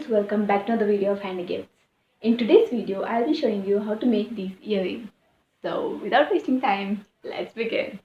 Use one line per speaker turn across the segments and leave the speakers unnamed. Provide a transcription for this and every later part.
youth, welcome back to another video of Handy Gifts. In today's video, I'll be showing you how to make these earrings. So without wasting time, let's begin.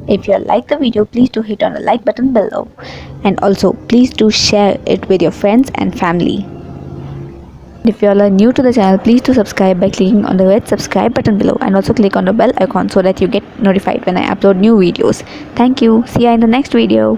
If you like the video, please do hit on the like button below, and also please do share it with your friends and family. If you all are new to the channel, please do subscribe by clicking on the red subscribe button below, and also click on the bell icon so that you get notified when I upload new videos. Thank you. See you in the next video.